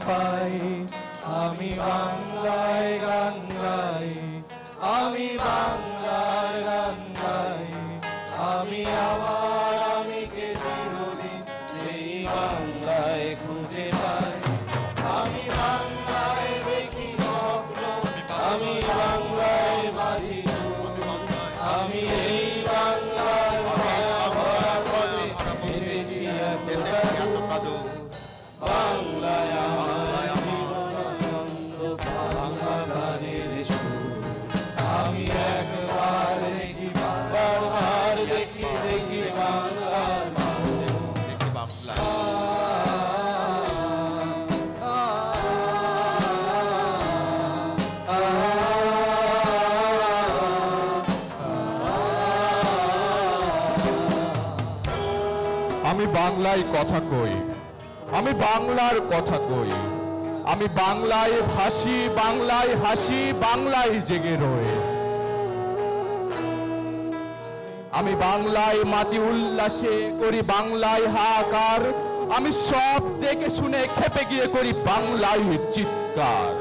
পাই। আমি বাংলায় গান গাই, আমি বাংলার গান গাই। আমি আমার আমিকে চিরদিন সেই বাংলায় খুঁজে পাই। আমি বাংলায় দেখি স্বপ্ন, আমি বাংলায় বাঁধি সুর। আমি এই বাংলার মায়া ভরা পথে হেঁটেছি এতটা দূর। বাংলায় আমার জীবনানন্দ, বাংলা গানের সুর। আমি একবার দেখি, বারবার দেখি, দেখি বাংলার দেখি বাংলা। আমি বাংলায় কথা কই, আমি বাংলার কথা কই। আমি বাংলায় ভাসি, বাংলায় হাসি, বাংলায় জেগে রই। আমি বাংলায় মাটি উল্লাসে করি বাংলায় হাহাকার। আমি সব দেখে শুনে খেপে গিয়ে করি বাংলায় চিৎকার।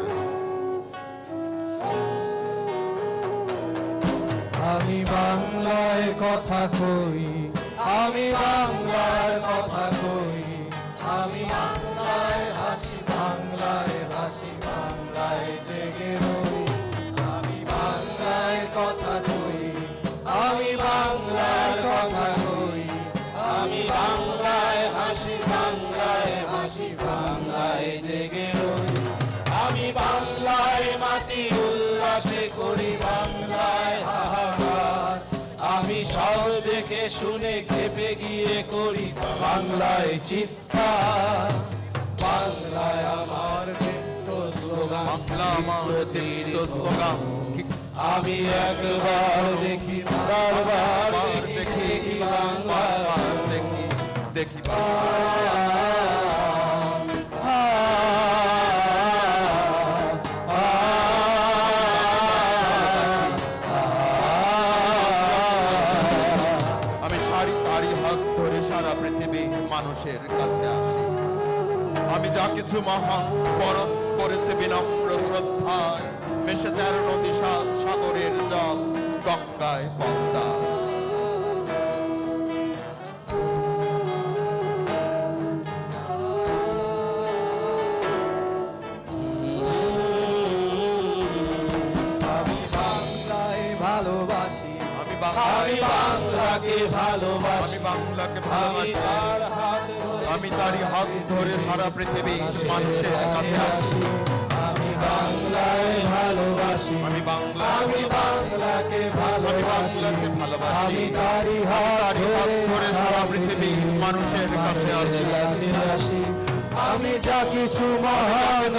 আমি বাংলায় কথা কই, আমি বাংলার কথা কই। আমি বাংলায় হাসি, বাংলায় হাসি, বাংলায় জেগে রই। আমি বাংলায় কথা কই, আমি বাংলার কথা কই। আমি বাংলায় হাসি, বাংলায় হাসি, বাংলায় জেগে রই। আমি বাংলায় মাটি উল্লাসে করি বাংলায় হাহাকার। আমি সব দেখে শুনে খেপে গিয়ে করি বাংলায় চিৎকার। বাংলায় আমার নিত্য স্লোগান, বাংলা আমার নিত্য স্লোগান। আমি একবার দেখি, বারবার দেখি, বাংলার দেখি দেখি মানুষের কাছে আসি। আমি যা কিছু মহান বরণ করেছে বিনম্র শ্রদ্ধায়। মেশে 13 নদী সাগরের জল, গঙ্গায় পদ্মা। আমি বাংলায় ভালোবাসি, আমি বাংলাকে ভালোবাসি, বাংলাকে ভালোবাসি। আমি তারই হাত ধরে সারা পৃথিবী মানুষের কাছে আসি। আমি বাংলায় ভালোবাসি, আমি বাংলাকে ভালোবাসি। আমি তারই হাত ধরে সারা পৃথিবী মানুষের কাছে আসি। আমি যা কিছু মহান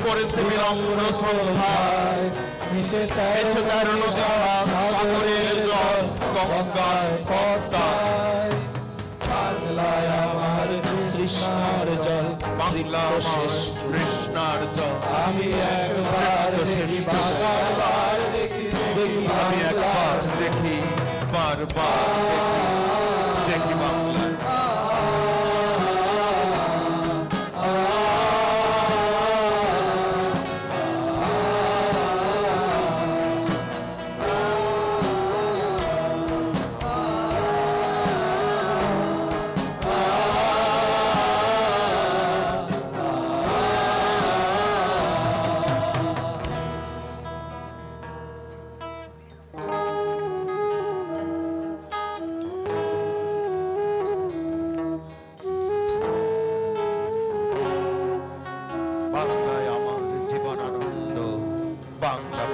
করেছে বিনম্র শ্রদ্ধায়। মিশে 13 নদী সাগরের জল, গঙ্গায় পদ্মায়। বাংলায় আমার তৃষ্ণার জল, বাংলা আমার তৃষ্ণার জল। আমি একবার দেখি, বারবার দেখি, দেখি আমি একবার দেখি, বারবার দেখি বাংলা। বাংলায় আমার জীবনানন্দ, বাংলা